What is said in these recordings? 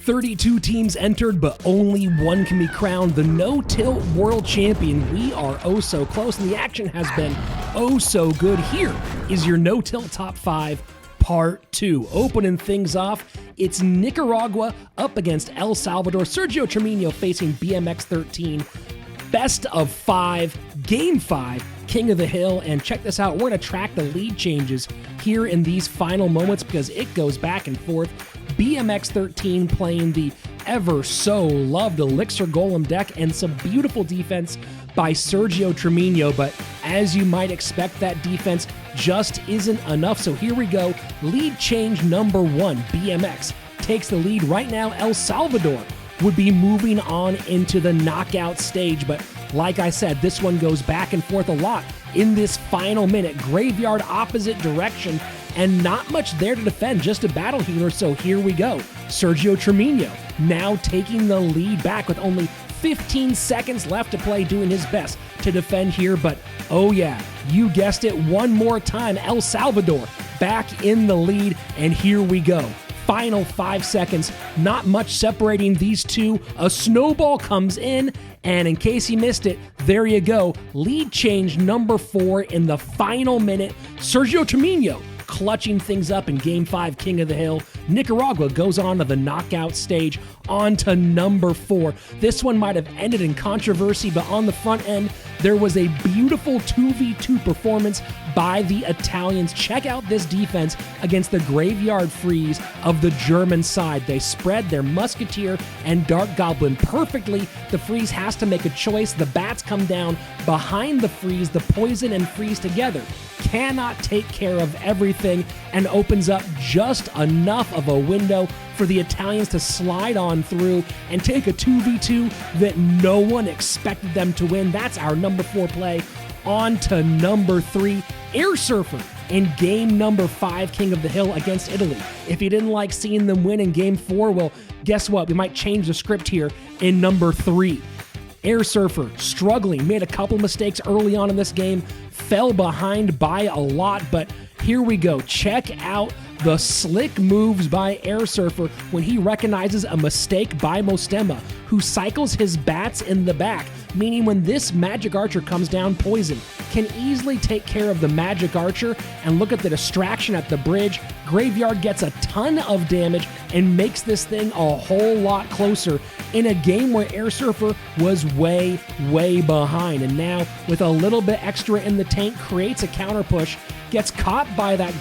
32 teams entered, but only one can be crowned the no-tilt world champion. We are oh so close, and the action has been oh so good. Here is your no-tilt top 5 part 2. Opening things off, it's Nicaragua up against El Salvador. Sergio Tremino facing BMX 13. Best of 5, game 5, King of the Hill. And check this out, we're going to track the lead changes here in these final moments because it goes back and forth. BMX 13 playing the ever so loved Elixir Golem deck, and some beautiful defense by Sergio Tremino, but as you might expect, that defense just isn't enough. So here we go, lead change number 1, BMX takes the lead. Right now, El Salvador would be moving on into the knockout stage, but like I said, this one goes back and forth a lot in this final minute. Graveyard opposite direction, and not much there to defend, just a battle healer. So here we go. Sergio Tremino now taking the lead back with only 15 seconds left to play, doing his best to defend here. But oh yeah, you guessed it, one more time, El Salvador back in the lead, and here we go. Final 5 seconds, not much separating these two. A snowball comes in, and in case you missed it, there you go. Lead change number 4 in the final minute. Sergio Tremino clutching things up in Game 5, King of the Hill. Nicaragua goes on to the knockout stage, on to number 4. This one might have ended in controversy, but on the front end, there was a beautiful 2v2 performance by the Italians. Check out this defense against the Graveyard Freeze of the German side. They spread their Musketeer and Dark Goblin perfectly. The Freeze has to make a choice. The bats come down behind the Freeze. The Poison and Freeze together cannot take care of everything, and opens up just enough of a window for the Italians to slide on through and take a 2v2 that no one expected them to win. That's our number 4 play. On to number 3, AirSurfer in game number 5, King of the Hill against Italy. If you didn't like seeing them win in game 4, well, guess what? We might change the script here in number 3. AirSurfer struggling, made a couple mistakes early on in this game, fell behind by a lot, but here we go. Check out the slick moves by AirSurfer when he recognizes a mistake by Mostema, who cycles his bats in the back, meaning when this Magic Archer comes down, Poison can easily take care of the Magic Archer. And look at the distraction at the bridge. Graveyard gets a ton of damage and makes this thing a whole lot closer in a game where AirSurfer was way behind. And now, with a little bit extra in the tank, creates a counter push, gets caught by that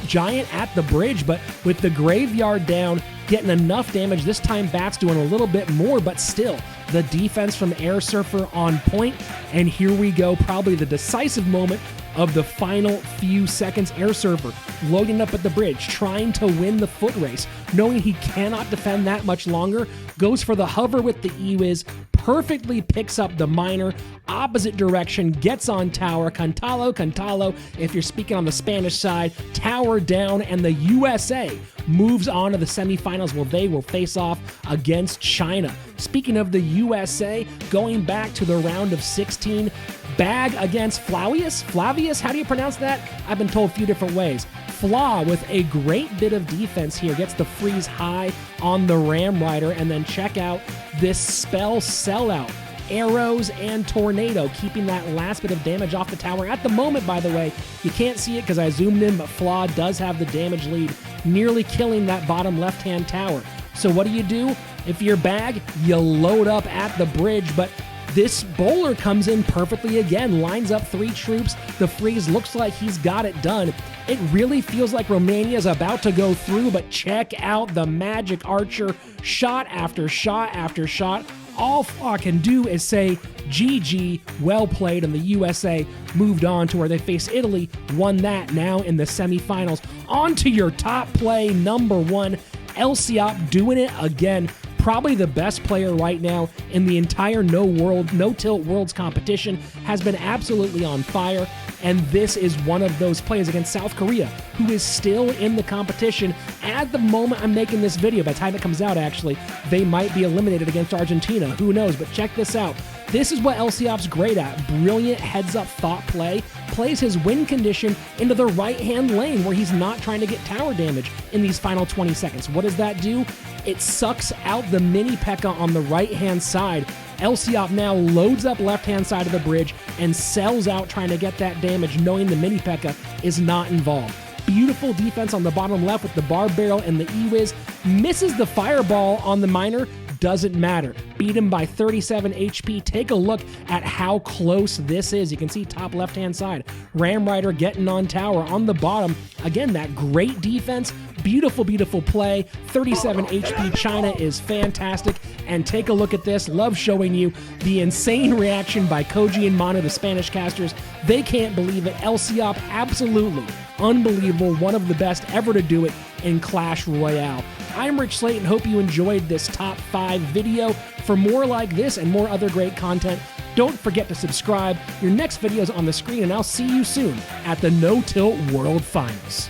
giant at the bridge, but with the Graveyard down, getting enough damage. This time Bat's doing a little bit more, but still, the defense from AirSurfer on point. And here we go, probably the decisive moment of the final few seconds. AirSurfer loading up at the bridge, trying to win the foot race, knowing he cannot defend that much longer, goes for the hover with the E-Wiz, perfectly picks up the miner, opposite direction, gets on tower, Cantalo, if you're speaking on the Spanish side, tower down, and the USA moves on to the semifinals. Well, they will face off against China. Speaking of the USA, going back to the round of 16, Bag against Flavius, how do you pronounce that? I've been told a few different ways. Flaw with a great bit of defense here, gets the freeze high on the Ram Rider, and then check out this spell sellout. Arrows and Tornado, keeping that last bit of damage off the tower. At the moment, by the way, you can't see it because I zoomed in, but Flaw does have the damage lead, nearly killing that bottom left-hand tower. So what do? If you're Bag, you load up at the bridge, but this bowler comes in perfectly again, lines up 3 troops. The freeze looks like he's got it done. It really feels like Romania is about to go through, but check out the Magic Archer, shot after shot after shot. All Flaw can do is say, GG, well played, and the USA moved on to where they face Italy, won that, now in the semifinals. On to your top play, number 1, Elsiop doing it again. Probably the best player right now in the entire no-tilt worlds competition, has been absolutely on fire, and this is one of those players against South Korea, who is still in the competition. At the moment I'm making this video, by the time it comes out actually, they might be eliminated against Argentina, who knows, but check this out. This is what Elsiop's great at. Brilliant heads-up thought play. Plays his win condition into the right-hand lane where he's not trying to get tower damage in these final 20 seconds. What does that do? It sucks out the mini P.E.K.K.A on the right-hand side. Elsiop now loads up left-hand side of the bridge and sells out trying to get that damage, knowing the mini P.E.K.K.A is not involved. Beautiful defense on the bottom left with the bar barrel and the E-Wiz. Misses the fireball on the miner. Doesn't matter. Beat him by 37 HP. Take a look at how close this is. You can see top left-hand side. Ram Rider getting on tower on the bottom. Again, that great defense. Beautiful, beautiful play. 37 HP China is fantastic. And take a look at this. Love showing you the insane reaction by Koji and Mano, the Spanish casters. They can't believe it. Elsiop, absolutely unbelievable. One of the best ever to do it in Clash Royale. I'm Rich Slaton. Hope you enjoyed this top 5 video. For more like this and more other great content, don't forget to subscribe. Your next video is on the screen, and I'll see you soon at the No Tilt World Finals.